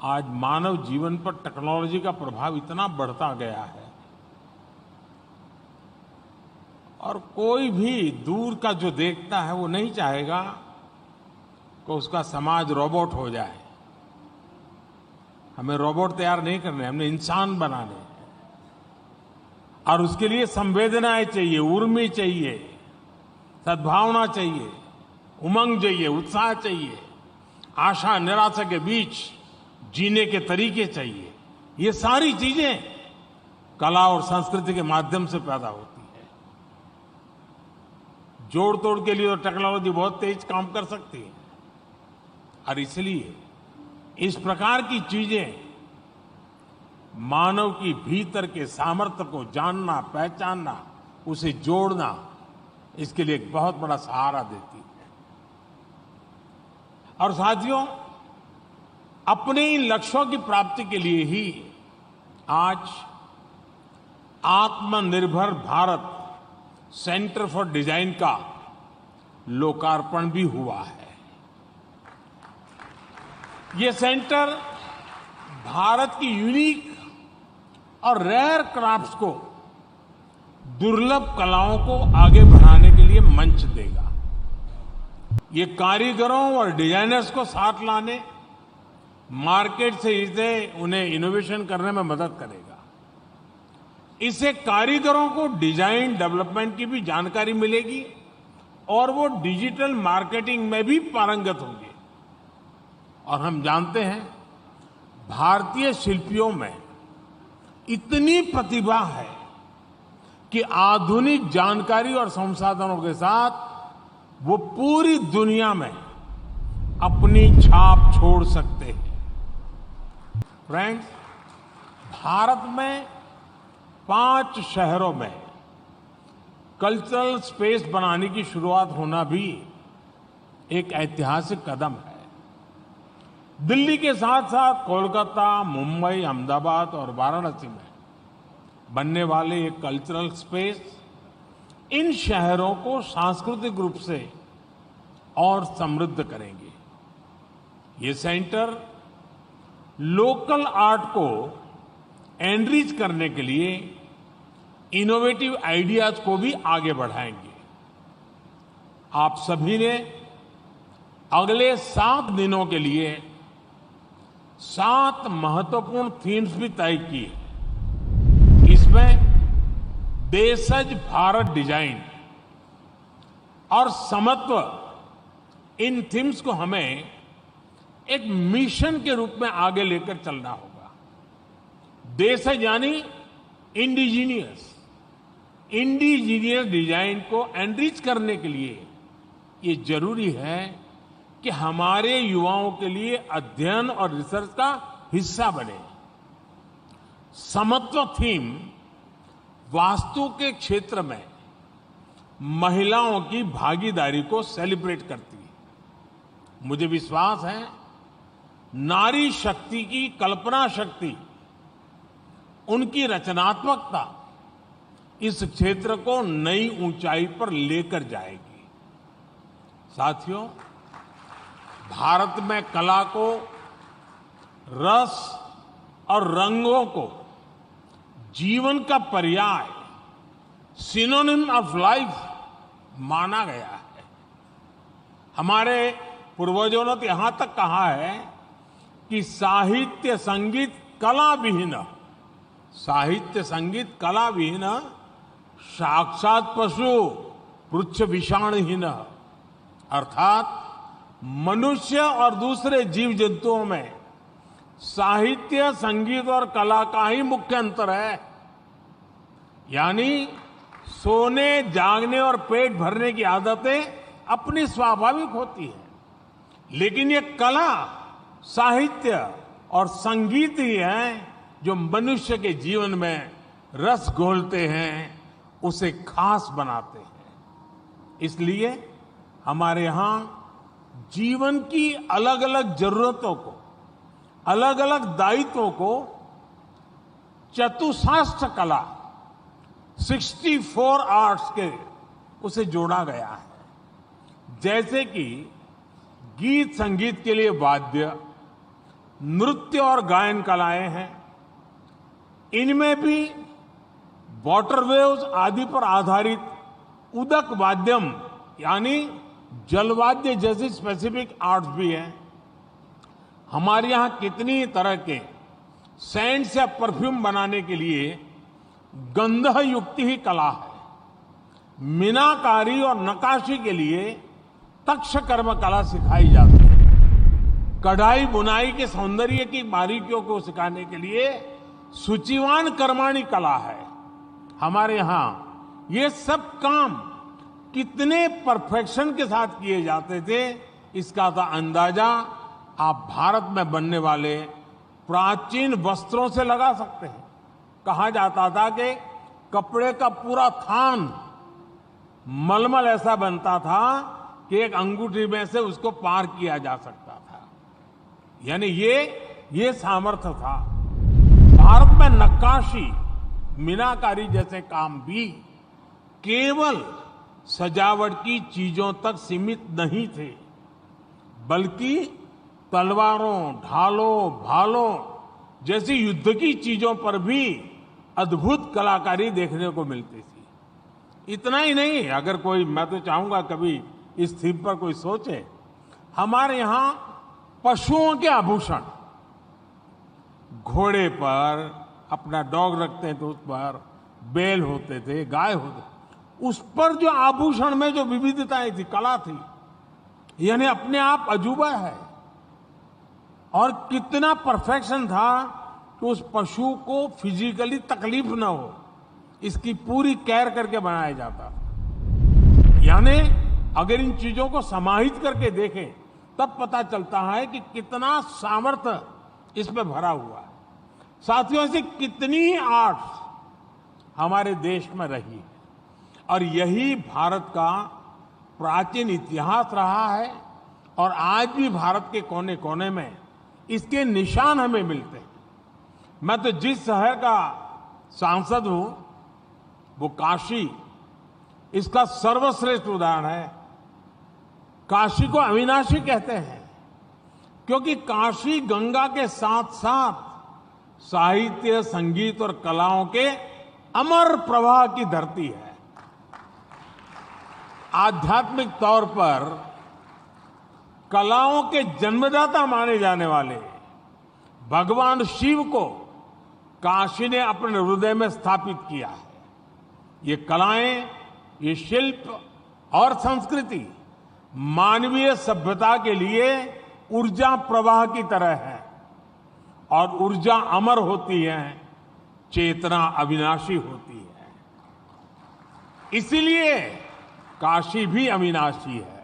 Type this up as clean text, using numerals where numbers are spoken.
आज मानव जीवन पर टेक्नोलॉजी का प्रभाव इतना बढ़ता गया है और कोई भी दूर का जो देखता है वो नहीं चाहेगा कि उसका समाज रोबोट हो जाए। हमें रोबोट तैयार नहीं करने, हमने इंसान बनाने हैं। और उसके लिए संवेदनाएं चाहिए, उर्मी चाहिए, सद्भावना चाहिए, उमंग चाहिए, उत्साह चाहिए, आशा निराशा के बीच जीने के तरीके चाहिए। ये सारी चीजें कला और संस्कृति के माध्यम से पैदा होती है। जोड़ तोड़ के लिए तो टेक्नोलॉजी बहुत तेज काम कर सकती है और इसलिए इस प्रकार की चीजें मानव की भीतर के सामर्थ्य को जानना, पहचानना, उसे जोड़ना, इसके लिए एक बहुत बड़ा सहारा देती है। और साथियों, अपने इन लक्ष्यों की प्राप्ति के लिए ही आज आत्मनिर्भर भारत सेंटर फॉर डिजाइन का लोकार्पण भी हुआ है। ये सेंटर भारत की यूनिक और रेयर क्राफ्ट्स को, दुर्लभ कलाओं को आगे बढ़ाने के लिए मंच देगा। ये कारीगरों और डिजाइनर्स को साथ लाने, मार्केट से इसे उन्हें इनोवेशन करने में मदद करेगा। इससे कारीगरों को डिजाइन डेवलपमेंट की भी जानकारी मिलेगी और वो डिजिटल मार्केटिंग में भी पारंगत होंगे। और हम जानते हैं भारतीय शिल्पियों में इतनी प्रतिभा है कि आधुनिक जानकारी और संसाधनों के साथ वो पूरी दुनिया में अपनी छाप छोड़ सकते हैं। फ्रेंड्स, भारत में 5 शहरों में कल्चरल स्पेस बनाने की शुरुआत होना भी एक ऐतिहासिक कदम है। दिल्ली के साथ साथ कोलकाता, मुंबई, अहमदाबाद और वाराणसी में बनने वाले ये कल्चरल स्पेस इन शहरों को सांस्कृतिक रूप से और समृद्ध करेंगे। ये सेंटर लोकल आर्ट को एनरिच करने के लिए इनोवेटिव आइडियाज को भी आगे बढ़ाएंगे। आप सभी ने अगले 7 दिनों के लिए 7 महत्वपूर्ण थीम्स भी तय की है। इसमें देशज भारत डिजाइन और समत्व, इन थीम्स को हमें एक मिशन के रूप में आगे लेकर चलना होगा। देशज यानी इंडिजीनियस डिजाइन को एनरिच करने के लिए ये जरूरी है कि हमारे युवाओं के लिए अध्ययन और रिसर्च का हिस्सा बने। समत्व थीम वास्तु के क्षेत्र में महिलाओं की भागीदारी को सेलिब्रेट करती है। मुझे विश्वास है नारी शक्ति की कल्पना शक्ति, उनकी रचनात्मकता इस क्षेत्र को नई ऊंचाई पर लेकर जाएगी। साथियों, भारत में कला को, रस और रंगों को जीवन का पर्याय, सिनोनिम ऑफ लाइफ माना गया है। हमारे पूर्वजों ने तो यहां तक कहा है कि साहित्य संगीत कला विहीन, साहित्य संगीत कला विहीन साक्षात पशु पृच्छ विषाणहीन, अर्थात मनुष्य और दूसरे जीव जंतुओं में साहित्य, संगीत और कला का ही मुख्य अंतर है। यानी सोने, जागने और पेट भरने की आदतें अपनी स्वाभाविक होती है, लेकिन ये कला, साहित्य और संगीत ही है जो मनुष्य के जीवन में रस घोलते हैं, उसे खास बनाते हैं। इसलिए हमारे यहां जीवन की अलग अलग जरूरतों को, अलग अलग दायित्वों को चतुशास्त्र कला, 64 आर्ट्स के उसे जोड़ा गया है। जैसे कि गीत संगीत के लिए वाद्य, नृत्य और गायन कलाएं हैं। इनमें भी वाटर वेव्स आदि पर आधारित उदक वाद्यम यानी जलवाद्य जैसी स्पेसिफिक आर्ट्स भी हैं। हमारे यहाँ कितनी तरह के सेंट्स या परफ्यूम बनाने के लिए गंध युक्ति ही कला है। मीनाकारी और नक्काशी के लिए तक्षकर्म कला सिखाई जाती है। कढ़ाई बुनाई के सौंदर्य की बारीकियों को सिखाने के लिए सूचिवान कर्माणी कला है। हमारे यहाँ ये सब काम कितने परफेक्शन के साथ किए जाते थे, इसका तो अंदाजा आप भारत में बनने वाले प्राचीन वस्त्रों से लगा सकते हैं। कहा जाता था कि कपड़े का पूरा थान मलमल ऐसा बनता था कि एक अंगूठी में से उसको पार किया जा सकता था। यानी ये सामर्थ्य था। भारत में नक्काशी, मीनाकारी जैसे काम भी केवल सजावट की चीजों तक सीमित नहीं थे, बल्कि तलवारों, ढालों, भालों जैसी युद्ध की चीजों पर भी अद्भुत कलाकारी देखने को मिलती थी। इतना ही नहीं, अगर कोई, मैं तो चाहूंगा कभी इस थीम पर कोई सोचे, हमारे यहां पशुओं के आभूषण, घोड़े पर अपना डॉग रखते हैं तो उस पर बैल होते थे, गाय होते, उस पर जो आभूषण में जो विविधताएं थी, कला थी, यानी अपने आप अजूबा है। और कितना परफेक्शन था कि उस पशु को फिजिकली तकलीफ न हो, इसकी पूरी केयर करके बनाया जाता था। यानी अगर इन चीजों को समाहित करके देखें तब पता चलता है कि कितना सामर्थ्य इसमें भरा हुआ है। साथियों, ऐसी कितनी आर्ट्स हमारे देश में रही है और यही भारत का प्राचीन इतिहास रहा है। और आज भी भारत के कोने कोने में इसके निशान हमें मिलते हैं। मैं तो जिस शहर का सांसद हूं वो काशी इसका सर्वश्रेष्ठ उदाहरण है। काशी को अविनाशी कहते हैं क्योंकि काशी गंगा के साथ साथ साहित्य, संगीत और कलाओं के अमर प्रवाह की धरती है। आध्यात्मिक तौर पर कलाओं के जन्मदाता माने जाने वाले भगवान शिव को काशी ने अपने हृदय में स्थापित किया है। ये कलाएं, ये शिल्प और संस्कृति मानवीय सभ्यता के लिए ऊर्जा प्रवाह की तरह है और ऊर्जा अमर होती है, चेतना अविनाशी होती है। इसीलिए काशी भी अविनाशी है।